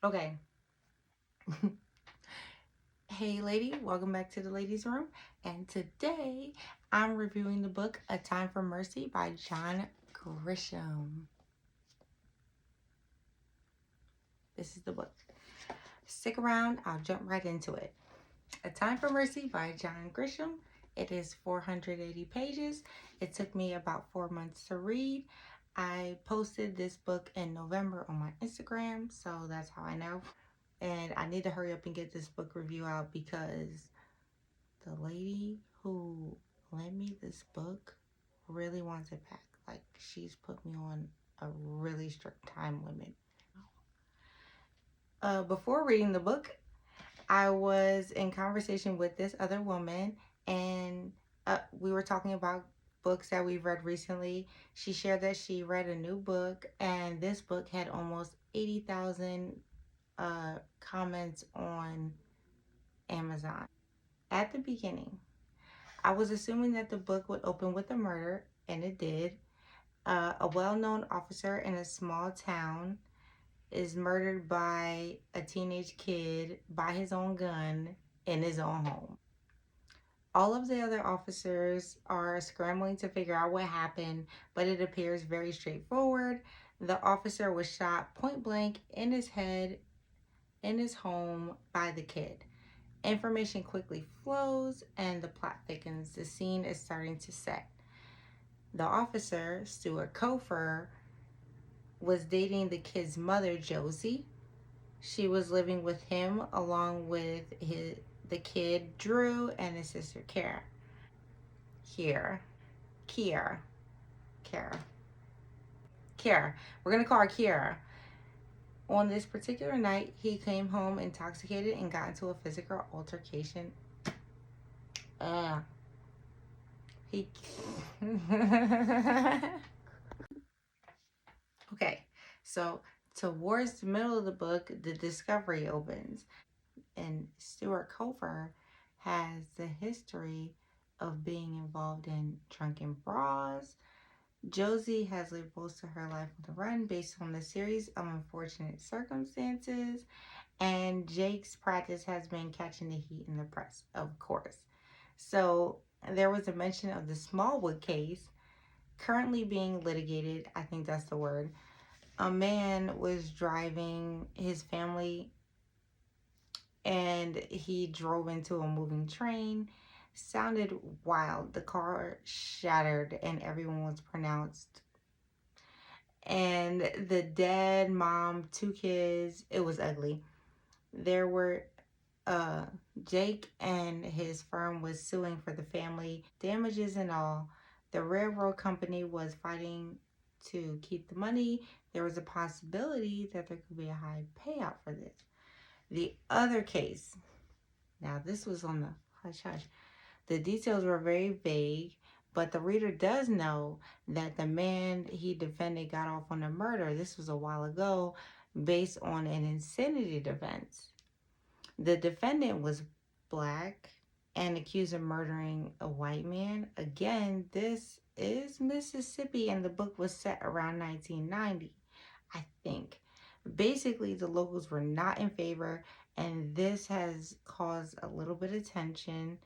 Okay. Hey, lady, welcome back to the ladies' room. And today I'm reviewing the book A Time for Mercy by John Grisham. This is the book. Stick around, I'll jump right into it. A Time for Mercy by John Grisham. It is 480 pages. It took me about 4 months to read. I posted this book in November on my Instagram, so that's how I know. And I need to hurry up and get this book review out because the lady who lent me this book really wants it back. Like, she's put me on a really strict time limit. Before reading the book, I was in conversation with this other woman, and we were talking about books that we've read recently. She shared that she read a new book, and this book had almost 80,000 comments on Amazon. At the beginning, I was assuming that the book would open with a murder, and it did. A well known officer in a small town is murdered by a teenage kid by his own gun in his own home. All of the other officers are scrambling to figure out what happened, but it appears very straightforward. The officer was shot point blank in his head in his home by the kid. Information quickly flows and the plot thickens. The scene is starting to set. The officer, Stuart Kofer, was dating the kid's mother, Josie. She was living with him along with the kid, Drew, and his sister, Kara. Kiera. Kiera. Kara. Kiara. We're going to call her Kiara. On this particular night, he came home intoxicated and got into a physical altercation. He. Okay, so towards the middle of the book, the discovery opens, and Stuart Kofer has the history of being involved in drunken brawls. Josie has lived most of her life on the run based on a series of unfortunate circumstances, and Jake's practice has been catching the heat in the press, of course. So there was a mention of the Smallwood case currently being litigated. I think that's the word. A man was driving his family and he drove into a moving train. Sounded wild. The car shattered and everyone was pronounced. And the dad, mom, two kids, it was ugly. There were uh Jake and his firm was suing for the family damages and all. The railroad company was fighting to keep the money. There was a possibility that there could be a high payout for this. The other case, now this was on the hush hush. The details were very vague, but the reader does know that the man he defended got off on a murder. This was a while ago, based on an insanity defense. The defendant was black and accused of murdering a white man. Again, this is Mississippi, and the book was set around 1990, I think. Basically, the locals were not in favor, and this has caused a little bit of tension.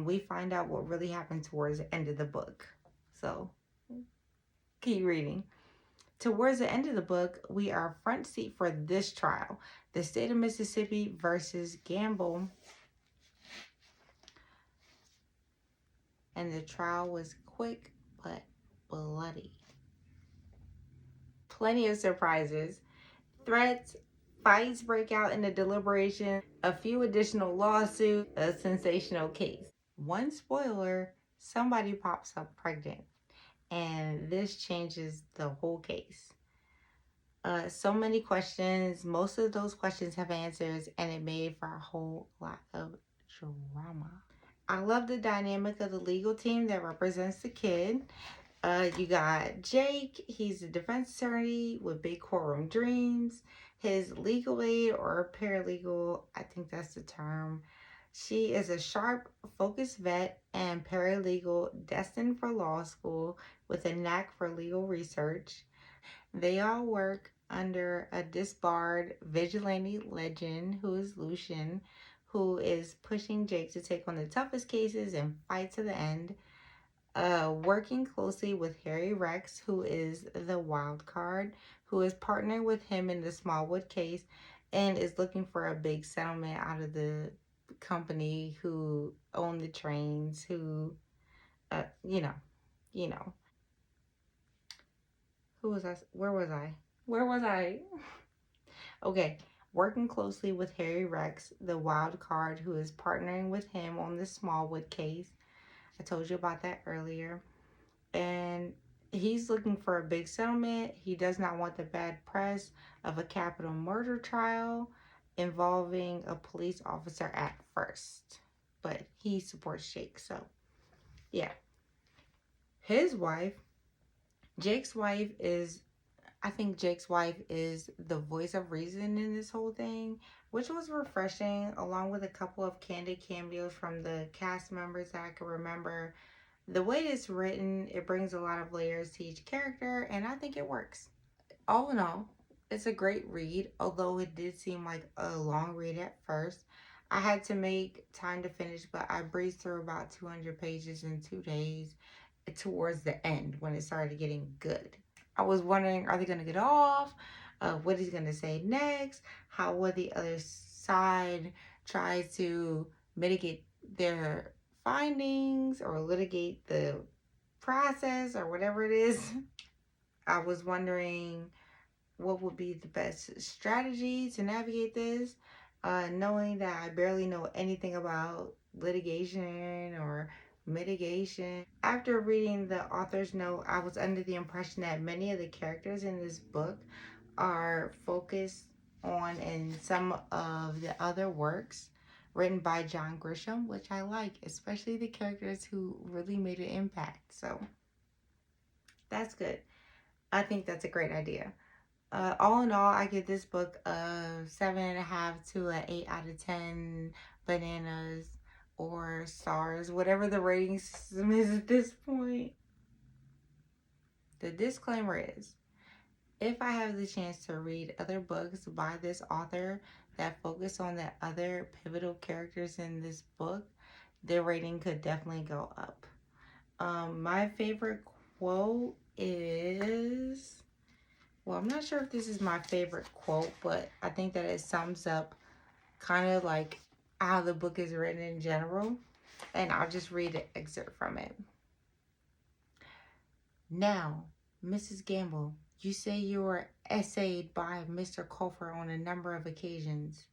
We find out what really happened towards the end of the book. So, keep reading. Towards the end of the book, we are front seat for this trial. The state of Mississippi versus Gamble. And the trial was quick but bloody. Plenty of surprises. Threats, fights break out in the deliberation, a few additional lawsuits, a sensational case. One spoiler, somebody pops up pregnant. And this changes the whole case. So many questions. Most of those questions have answers, and it made for a whole lot of drama. I love the dynamic of the legal team that represents the kid. You got Jake. He's a defense attorney with big courtroom dreams. His legal aid or paralegal, I think that's the term. She is a sharp, focused vet and paralegal destined for law school with a knack for legal research. They all work under a disbarred vigilante legend who is Lucian, who is pushing Jake to take on the toughest cases and fight to the end. Working closely with Harry Rex, who is the wild card, who is partnering with him in the Smallwood case and is looking for a big settlement out of the company who own the trains, who, uh, you know, you know. Who was I? Where was I? Where was I? Okay. Working closely with Harry Rex, the wild card, who is partnering with him on the Smallwood case. I told you about that earlier. And he's looking for a big settlement. He does not want the bad press of a capital murder trial involving a police officer at first. But he supports Jake, so yeah. His wife, Jake's wife is I think Jake's wife is the voice of reason in this whole thing, which was refreshing, along with a couple of candid cameos from the cast members that I can remember. The way it's written, it brings a lot of layers to each character, and I think it works. All in all, it's a great read, although it did seem like a long read at first. I had to make time to finish, but I breezed through about 200 pages in 2 days towards the end when it started getting good. I was wondering, are they going to get off? What he's going to say next? How will the other side try to mitigate their findings or litigate the process or whatever it is? I was wondering what would be the best strategy to navigate this, knowing that I barely know anything about litigation or mitigation. After reading the author's note, I was under the impression that many of the characters in this book are focused on in some of the other works written by John Grisham, which I like, especially the characters who really made an impact. So that's good. I think that's a great idea. All in all, I give this book a 7.5 to an 8 out of 10 bananas or stars, whatever the rating system is at this point. The disclaimer is if I have the chance to read other books by this author that focus on the other pivotal characters in this book, their rating could definitely go up. My favorite quote is, well, I'm not sure if this is my favorite quote, but I think that it sums up kind of like how the book is written in general. And I'll just read an excerpt from it. Now, Mrs. Gamble, you say you were essayed by Mr. Colfer on a number of occasions.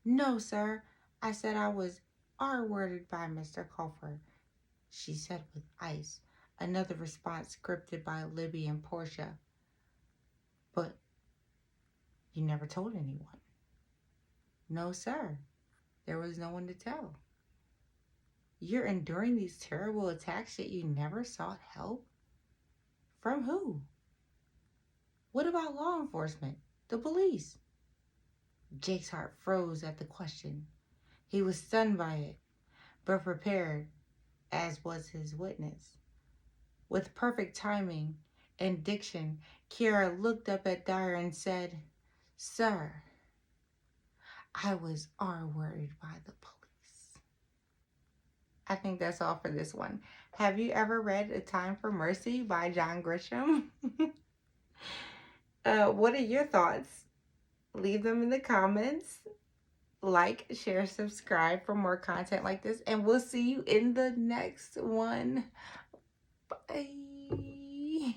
No, sir. I said I was R-worded by Mr. Colfer, she said with ice. Another response scripted by Libby and Portia. But you never told anyone. No, sir. There was no one to tell. You're enduring these terrible attacks, yet you never sought help? From who? What about law enforcement? The police? Jake's heart froze at the question. He was stunned by it, but prepared, as was his witness. With perfect timing and diction, Kiara looked up at Dyer and said, Sir, I was R-worded by the police. I think that's all for this one. Have you ever read A Time for Mercy by John Grisham? What are your thoughts? Leave them in the comments. Like, share, subscribe for more content like this. And we'll see you in the next one. Bye.